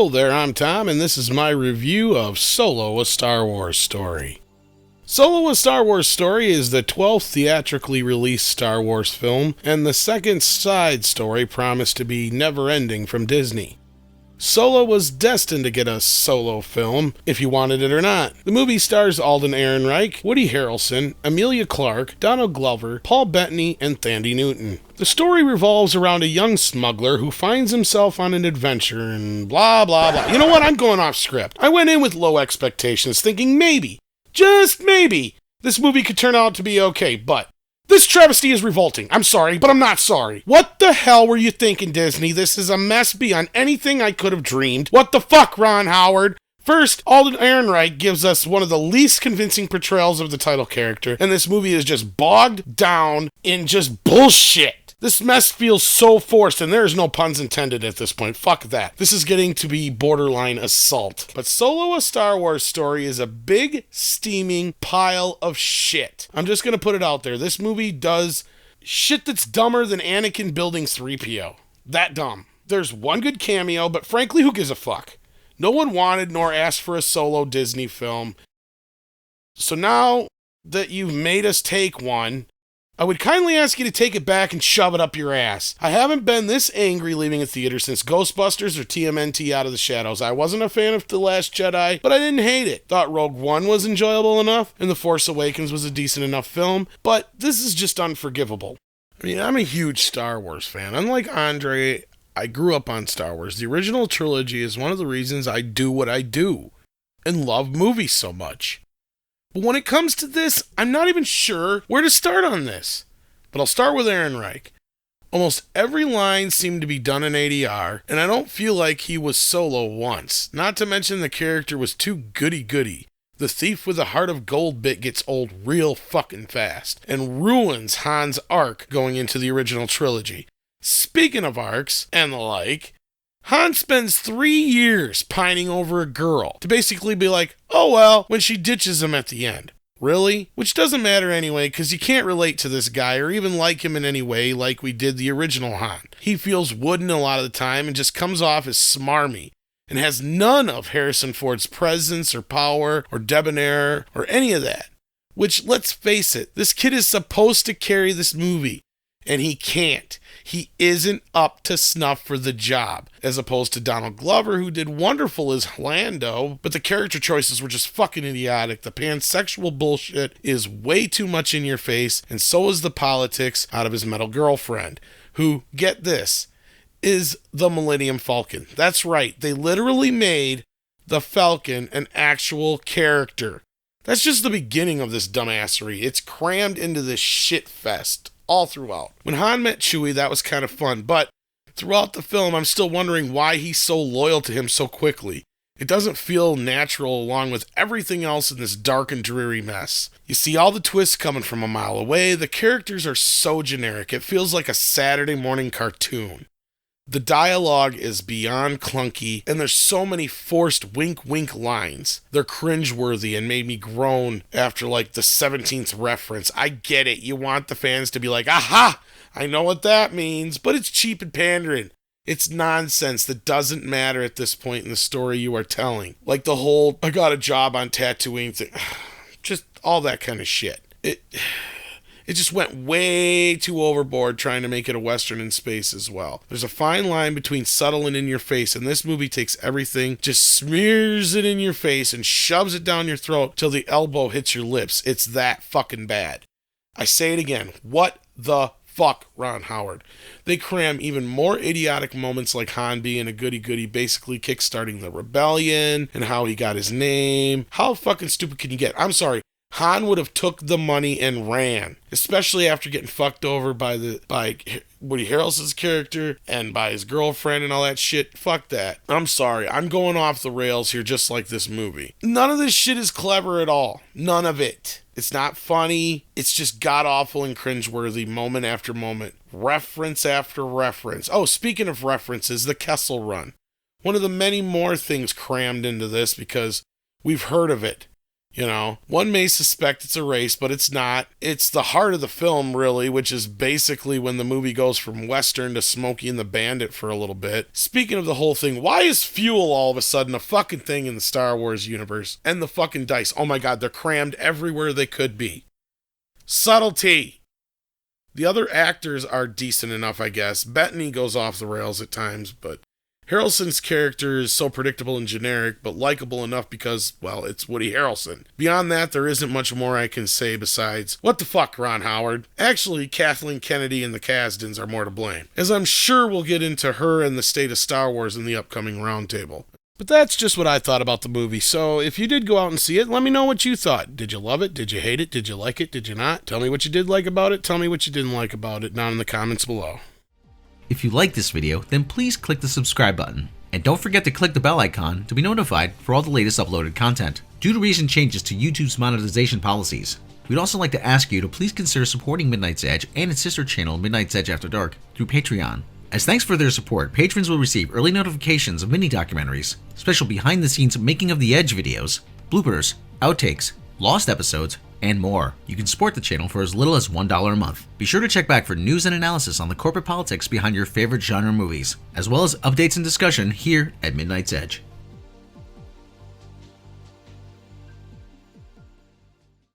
Hello there, I'm Tom, and this is my review of Solo, a Star Wars story. Solo, a Star Wars story is the 12th theatrically released Star Wars film, and the second side story promised to be never-ending from Disney. Solo was destined to get a solo film, if you wanted it or not. The movie stars Alden Ehrenreich, Woody Harrelson, Emilia Clarke, Donald Glover, Paul Bettany, and Thandie Newton. The story revolves around a young smuggler who finds himself on an adventure and blah blah blah. You know what? I'm going off script. I went in with low expectations, thinking maybe, just maybe, this movie could turn out to be okay, but this travesty is revolting. I'm sorry, but I'm not sorry. What the hell were you thinking, Disney? This is a mess beyond anything I could have dreamed. What the fuck, Ron Howard? First, Alden Ehrenreich gives us one of the least convincing portrayals of the title character, and this movie is just bogged down in just bullshit. This mess feels so forced, and there's no puns intended at this point. Fuck that. This is getting to be borderline assault. But Solo, a Star Wars story is a big, steaming pile of shit. I'm just gonna put it out there. This movie does shit that's dumber than Anakin building 3PO. That dumb. There's one good cameo, but frankly, who gives a fuck? No one wanted nor asked for a Solo Disney film. So now that you've made us take one, I would kindly ask you to take it back and shove it up your ass. I haven't been this angry leaving a theater since Ghostbusters or TMNT Out of the Shadows. I wasn't a fan of The Last Jedi, but I didn't hate it. Thought Rogue One was enjoyable enough, and The Force Awakens was a decent enough film, but this is just unforgivable. I mean, I'm a huge Star Wars fan. Unlike Andre, I grew up on Star Wars. The original trilogy is one of the reasons I do what I do and love movies so much. But when it comes to this, I'm not even sure where to start on this. But I'll start with Ehrenreich. Almost every line seemed to be done in ADR, and I don't feel like he was Solo once. Not to mention the character was too goody-goody. The thief with a heart of gold bit gets old real fucking fast, and ruins Han's arc going into the original trilogy. Speaking of arcs, and the like, Han spends 3 years pining over a girl to basically be like, oh well, when she ditches him at the end. Really? Which doesn't matter anyway, because you can't relate to this guy or even like him in any way like we did the original Han. He feels wooden a lot of the time and just comes off as smarmy and has none of Harrison Ford's presence or power or debonair or any of that. Which, let's face it, this kid is supposed to carry this movie. And he can't. He isn't up to snuff for the job, as opposed to Donald Glover, who did wonderful as Lando, but the character choices were just fucking idiotic. The pansexual bullshit is way too much in your face, and so is the politics out of his metal girlfriend, who, get this, is the Millennium Falcon. That's right, they literally made the Falcon an actual character. That's just the beginning of this dumbassery. It's crammed into this shit fest. All throughout. When Han met Chewie, that was kind of fun, but throughout the film, I'm still wondering why he's so loyal to him so quickly. It doesn't feel natural along with everything else in this dark and dreary mess. You see all the twists coming from a mile away. The characters are so generic. It feels like a Saturday morning cartoon. The dialogue is beyond clunky, and there's so many forced wink-wink lines. They're cringeworthy and made me groan after like the 17th reference. I get it. You want the fans to be like, aha, I know what that means, but it's cheap and pandering. It's nonsense that doesn't matter at this point in the story you are telling. Like the whole, I got a job on Tatooine thing. Just all that kind of shit. It just went way too overboard trying to make it a Western in space as well. There's a fine line between subtle and in your face, and this movie takes everything, just smears it in your face and shoves it down your throat till the elbow hits your lips. It's that fucking bad. I say it again. What the fuck, Ron Howard? They cram even more idiotic moments like Han being a goody-goody, basically kickstarting the rebellion, and how he got his name. How fucking stupid can you get? I'm sorry. Han would have took the money and ran, especially after getting fucked over by Woody Harrelson's character and by his girlfriend and all that shit. Fuck that. I'm sorry. I'm going off the rails here just like this movie. None of this shit is clever at all. None of it. It's not funny. It's just god-awful and cringeworthy moment after moment. Reference after reference. Oh, speaking of references, the Kessel Run. One of the many more things crammed into this because we've heard of it. You know, one may suspect it's a race, but it's not. It's the heart of the film, really, which is basically when the movie goes from Western to Smokey and the Bandit for a little bit. Speaking of the whole thing, why is fuel all of a sudden a fucking thing in the Star Wars universe? And the fucking dice. Oh my god, they're crammed everywhere they could be. Subtlety. The other actors are decent enough, I guess. Bettany goes off the rails at times, but Harrelson's character is so predictable and generic, but likable enough because, well, it's Woody Harrelson. Beyond that, there isn't much more I can say besides, what the fuck, Ron Howard? Actually, Kathleen Kennedy and the Kasdans are more to blame, as I'm sure we'll get into her and the state of Star Wars in the upcoming roundtable. But that's just what I thought about the movie, so if you did go out and see it, let me know what you thought. Did you love it? Did you hate it? Did you like it? Did you not? Tell me what you did like about it. Tell me what you didn't like about it down in the comments below. If you like this video, then please click the subscribe button. And don't forget to click the bell icon to be notified for all the latest uploaded content. Due to recent changes to YouTube's monetization policies, we'd also like to ask you to please consider supporting Midnight's Edge and its sister channel Midnight's Edge After Dark through Patreon. As thanks for their support, patrons will receive early notifications of mini-documentaries, special behind-the-scenes making of the Edge videos, bloopers, outtakes, lost episodes, and more. You can support the channel for as little as $1 a month. Be sure to check back for news and analysis on the corporate politics behind your favorite genre movies, as well as updates and discussion here at Midnight's Edge.